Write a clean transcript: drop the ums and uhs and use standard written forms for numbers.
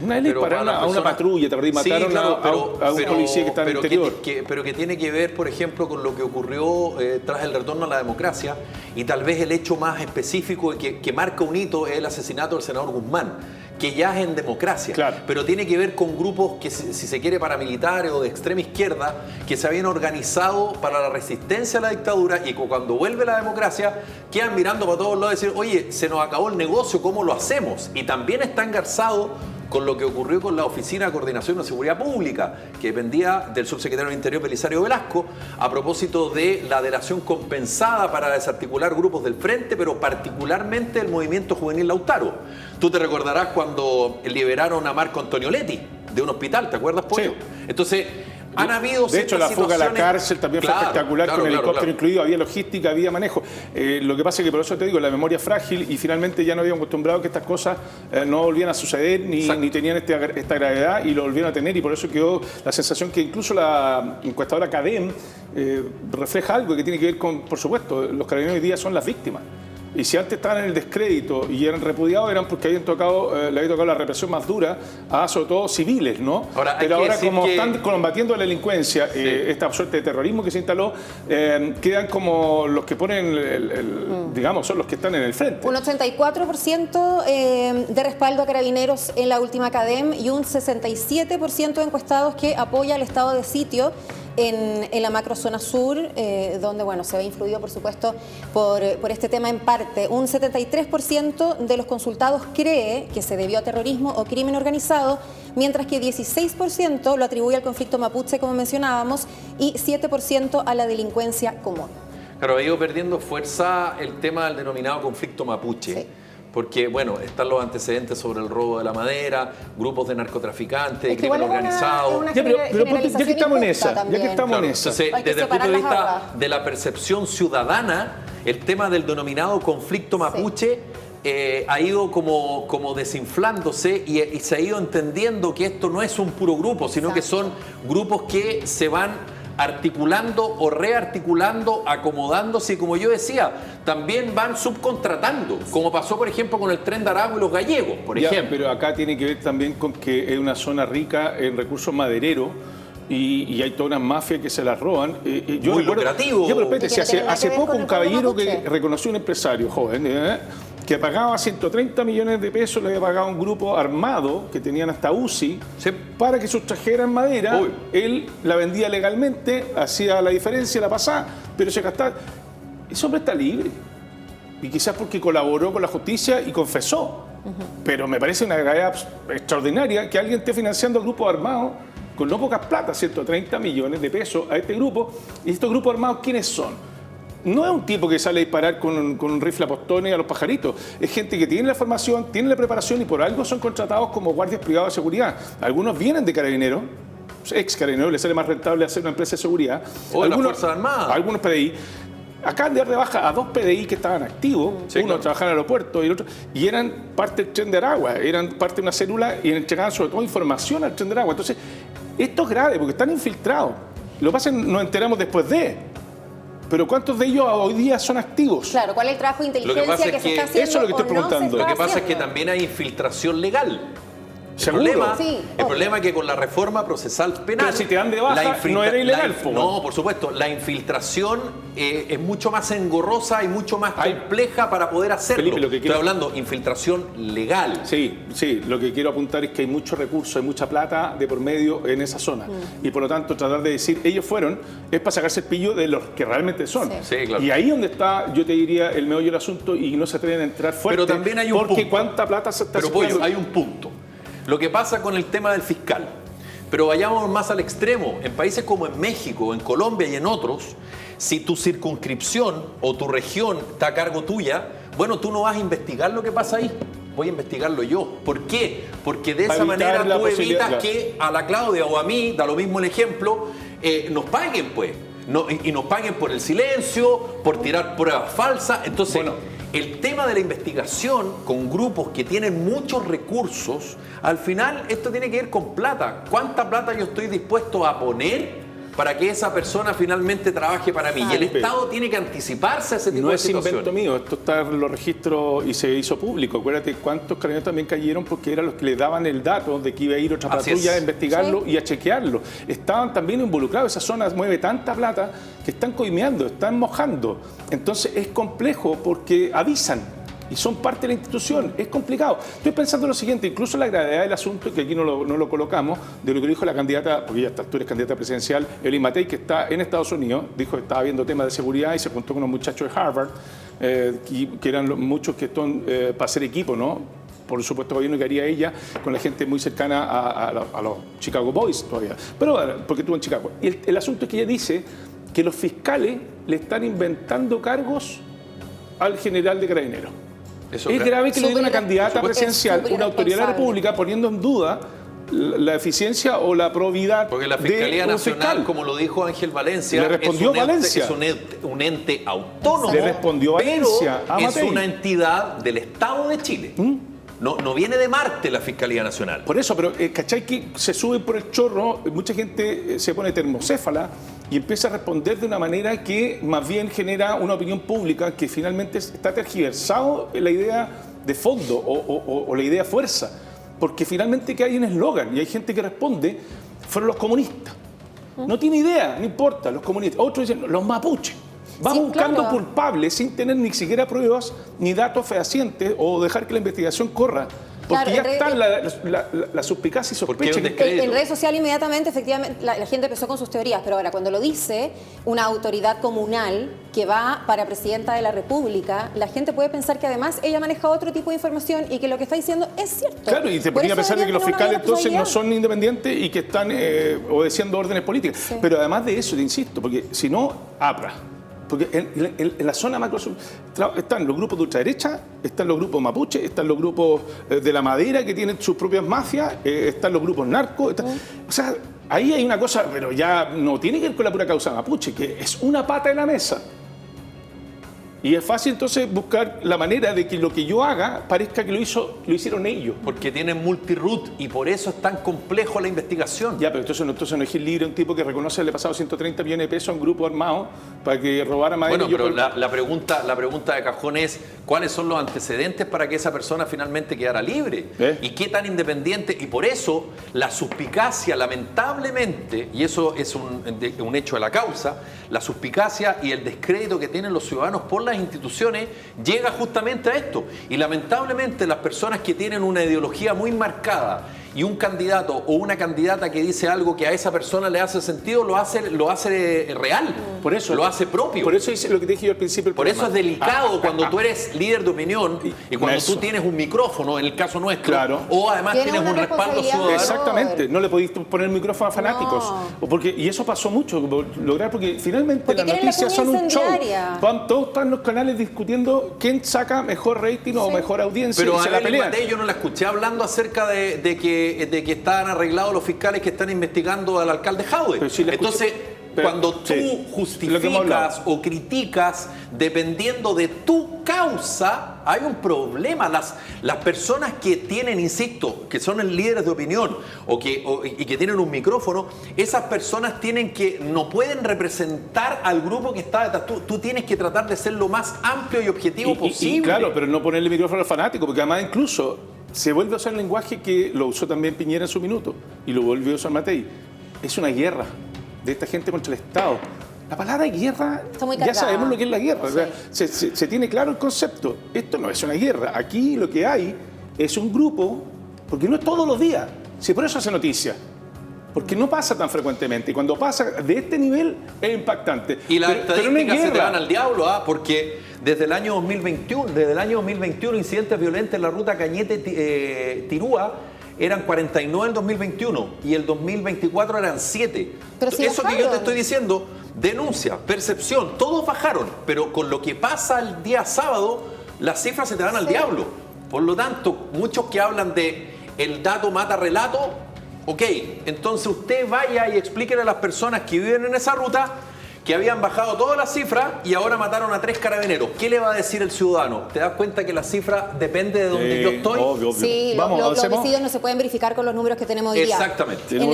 Una vez le dispararon a una patrulla, te mataron a un policía que estaba en el interior. Pero que tiene que ver, por ejemplo, con lo que ocurrió tras el retorno a la democracia, y tal vez el hecho más específico que marca un hito es el asesinato del senador Guzmán, que ya es en democracia, claro, pero tiene que ver con grupos que, si se quiere, paramilitares o de extrema izquierda, que se habían organizado para la resistencia a la dictadura, y cuando vuelve la democracia quedan mirando para todos lados y decir, oye, se nos acabó el negocio, ¿cómo lo hacemos? Y también está engarzado con lo que ocurrió con la Oficina de Coordinación de Seguridad Pública, que dependía del subsecretario del Interior Belisario Velasco, a propósito de la delación compensada para desarticular grupos del Frente, pero particularmente el movimiento juvenil Lautaro. Tú te recordarás cuando liberaron a Marco Antonio Leti de un hospital, ¿te acuerdas, Pollo? Sí. Entonces, han habido de hecho, la fuga a la cárcel también fue espectacular, con helicóptero incluido, había logística, había manejo. Lo que pasa es que, por eso te digo, la memoria es frágil, y finalmente ya no habíamos acostumbrado que estas cosas no volvían a suceder ni tenían esta gravedad, y lo volvieron a tener, y por eso quedó la sensación que incluso la encuestadora CADEM refleja algo que tiene que ver con, por supuesto, los carabineros hoy día son las víctimas. Y si antes estaban en el descrédito y eran repudiados, eran porque le había tocado la represión más dura a, sobre todo, civiles, ¿no? Pero ahora, como están combatiendo la delincuencia, esta suerte de terrorismo que se instaló, quedan como los que ponen, digamos, son los que están en el frente. Un 84% de respaldo a Carabineros en la última CADEM, y un 67% de encuestados que apoya el estado de sitio en la macrozona sur, donde, bueno, se ve influido, por supuesto, por este tema en parte. Un 73% de los consultados cree que se debió a terrorismo o crimen organizado, mientras que 16% lo atribuye al conflicto mapuche, como mencionábamos, y 7% a la delincuencia común. Claro, ha ido perdiendo fuerza el tema del denominado conflicto mapuche. Sí. Porque, bueno, están los antecedentes sobre el robo de la madera, grupos de narcotraficantes, de crimen organizado. Ya que estamos en esa, Entonces, desde el punto de vista de la percepción ciudadana, el tema del denominado conflicto mapuche ha ido como desinflándose, y se ha ido entendiendo que esto no es un puro grupo, sino que son grupos que se van articulando o rearticulando, acomodándose, y, como yo decía, también van subcontratando, como pasó, por ejemplo, con el Tren de Aragua y los gallegos, por ejemplo. Pero acá tiene que ver también con que es una zona rica en recursos madereros, y hay toda una mafia que se las roban. Muy lucrativo. Pero espérate, hace poco un caballero que reconoció, un empresario joven, que pagaba 130 millones de pesos, le había pagado a un grupo armado que tenían hasta UCI, para que sustrajeran madera. Él la vendía legalmente, hacía la diferencia, la pasaba, pero se gastaba. Ese hombre está libre, y quizás porque colaboró con la justicia y confesó. Pero me parece una gravedad extraordinaria que alguien esté financiando grupos armados con no pocas plata, 130 millones de pesos a este grupo. ¿Y estos grupos armados quiénes son? No es un tipo que sale a disparar con un rifle a postones a los pajaritos. Es gente que tiene la formación, tiene la preparación, y por algo son contratados como guardias privados de seguridad. Algunos vienen de Carabineros, ex Carabineros, les sale más rentable hacer una empresa de seguridad. O de las Fuerzas Armadas. Algunos PDI. Acaban de dar de baja a 2 PDI que estaban activos, uno trabajaba en el aeropuerto y el otro, y eran parte del Tren de Aragua, eran parte de una célula y entregaban sobre todo información al Tren de Aragua. Entonces, esto es grave porque están infiltrados. Lo que pasa es que nos enteramos después de. Pero ¿cuántos de ellos hoy día son activos? Claro, ¿cuál es el trabajo de inteligencia que se está haciendo? Eso es lo que estoy preguntando. Lo que pasa es que también hay infiltración legal. El problema es que con la reforma procesal penal... Pero si te dan de baja, no era ilegal. No, por supuesto. La infiltración es mucho más engorrosa y mucho más compleja para poder hacerlo. Felipe, estoy hablando de infiltración legal. Sí, lo que quiero apuntar es que hay muchos recursos, hay mucha plata de por medio en esa zona. Y por lo tanto, tratar de decir, ellos fueron, es para sacarse el pillo de los que realmente son. Sí, claro. Y ahí donde está, yo te diría, el meollo del asunto, y no se atreven a entrar fuerte. Pero también hay un punto. Porque cuánta plata se está haciendo. Pero, Pollo, hay un punto. Lo que pasa con el tema del fiscal. Pero vayamos más al extremo. En países como en México, en Colombia y en otros, si tu circunscripción o tu región está a cargo tuya, bueno, tú no vas a investigar lo que pasa ahí. Voy a investigarlo yo. ¿Por qué? Porque de esa manera tú evitas que a la Claudia o a mí, da lo mismo el ejemplo, nos paguen, pues. Y nos paguen por el silencio, por tirar pruebas falsas. Entonces, el tema de la investigación con grupos que tienen muchos recursos, al final esto tiene que ver con plata. ¿Cuánta plata yo estoy dispuesto a poner para que esa persona finalmente trabaje para mí. Y el Estado tiene que anticiparse a ese tipo no de es situaciones. invento mío, esto está en los registros y se hizo público. Acuérdate cuántos carabineros también cayeron porque eran los que le daban el dato de que iba a ir otra Así patrulla es. a investigarlo y a chequearlo. Estaban también involucrados, esa zona mueve tanta plata que están coimeando, están mojando. Entonces es complejo porque avisan. Y son parte de la institución, es complicado. Estoy pensando en lo siguiente, incluso la gravedad del asunto, que aquí no lo colocamos, de lo que dijo la candidata, porque ya a esta altura es candidata presidencial, Evelyn Matei, que está en Estados Unidos, dijo que estaba viendo temas de seguridad y se juntó con unos muchachos de Harvard, que eran muchos que están para hacer equipo, ¿no? Por supuesto, gobierno que haría ella con la gente muy cercana a los Chicago Boys todavía, pero porque estuvo en Chicago. Y el asunto es que ella dice que los fiscales le están inventando cargos al general de Carabineros. Eso Es grave que le diga una Súper candidata irresponsable. presidencial, una autoridad de la República, poniendo en duda la eficiencia o la probidad Porque la de Fiscalía un Nacional, fiscal. como lo dijo Ángel Valencia, Le respondió es Valencia. un ente autónomo, Le respondió Valencia a pero es Matei. una entidad del Estado de Chile. No viene de Marte la Fiscalía Nacional. Por eso, pero ¿cachai que se sube por el chorro? Mucha gente se pone termocéfala y empieza a responder de una manera que más bien genera una opinión pública que finalmente está tergiversado en la idea de fondo o la idea fuerza. Porque finalmente que hay un eslogan y hay gente que responde, fueron los comunistas. No tiene idea, no importa, los comunistas. Otros dicen, los mapuches. Va Sí, buscando claro. culpables sin tener ni siquiera pruebas ni datos fehacientes o dejar que la investigación corra. Porque Claro, ya están la suspicacia y Porque sospecha. es un descrédito. En redes sociales inmediatamente, efectivamente, la gente empezó con sus teorías, pero ahora cuando lo dice una autoridad comunal que va para presidenta de la República, la gente puede pensar que además ella maneja otro tipo de información y que lo que está diciendo es cierto. Claro, y se Por podría eso pensar de que debería los tener una fiscales mayor entonces no responsabilidad. son independientes y que están obedeciendo órdenes políticas. Sí. Pero además de eso, te insisto, porque si no, APRA. Porque en la zona macro están los grupos de ultraderecha, están los grupos mapuche, están los grupos de la madera que tienen sus propias mafias, están los grupos narcos. O sea, ahí hay una cosa, pero ya no tiene que ver con la pura causa mapuche, que es una pata en la mesa. Y es fácil entonces buscar la manera de que lo que yo haga parezca que lo hicieron ellos. Porque tienen multiroot y por eso es tan complejo la investigación. Ya, pero entonces no es Gil Libre un tipo que reconoce que le ha pasado 130 millones de pesos a un grupo armado para que robara madera. Bueno, pero la pregunta de cajón es ¿cuáles son los antecedentes para que esa persona finalmente quedara libre? ¿Y qué tan independiente? Y por eso la suspicacia, lamentablemente, y eso es un hecho de la causa, la suspicacia y el descrédito que tienen los ciudadanos por las instituciones llega justamente a esto. Y lamentablemente las personas que tienen una ideología muy marcada y un candidato o una candidata que dice algo que a esa persona le hace sentido, lo hace real. Por eso, lo hace propio. Por eso hice lo que te dije yo al principio del Por eso es programa. delicado cuando tú eres líder de opinión y cuando Eso. tú tienes un micrófono, en el caso nuestro, Claro. o además Tienes tienes un una respaldo responsabilidad. ciudadano. Exactamente, no le podéis poner el micrófono a fanáticos. No. Y eso pasó mucho, lograr, porque finalmente Porque las quieren la noticias son cuña un show. incendiaria. Todos están los canales discutiendo quién saca mejor rating o Sí. mejor audiencia Pero y a se la Evelyn pelean. Matei yo no la escuché hablando acerca de que están arreglados los fiscales que están investigando al alcalde Jadwe. Pero sí la escuché. Entonces, Pero, cuando tú sí, lo que hemos justificas hablado. o criticas dependiendo de tu causa, hay un problema. Las personas que tienen, insisto, que son líderes de opinión y que tienen un micrófono, esas personas no pueden representar al grupo que está detrás. Tú tienes que tratar de ser lo más amplio y objetivo posible. Y claro, pero no ponerle micrófono al fanático, porque además incluso se vuelve a usar el lenguaje que lo usó también Piñera en su minuto y lo volvió a usar Matei. Es una guerra de esta gente contra el Estado. La palabra guerra, Está muy ya cargada. sabemos lo que es la guerra. O sea, Sí. se tiene claro el concepto. Esto no es una guerra. Aquí lo que hay es un grupo, porque no es todos los días. Si por eso hace noticia. Porque no pasa tan frecuentemente. Y cuando pasa de este nivel es impactante. Y las pero no es estadísticas se te guerra. van al diablo, porque desde el año 2021, incidentes violentos en la ruta Cañete-Tirúa eran 49 en 2021 y el 2024 eran 7. Pero si eso que yo te bajaron. estoy diciendo, denuncia, percepción, todos bajaron, pero con lo que pasa el día sábado, las cifras se te van al diablo. Por lo tanto, muchos que hablan de el dato mata relato, ok, entonces usted vaya y explíquele a las personas que viven en esa ruta que habían bajado todas las cifras y ahora mataron a 3 carabineros. ¿Qué le va a decir el ciudadano? ¿Te das cuenta que la cifra depende de donde yo estoy? Obvio. Sí, Vamos, los avancemos. homicidios no se pueden verificar con los números que tenemos hoy día. Exactamente. En el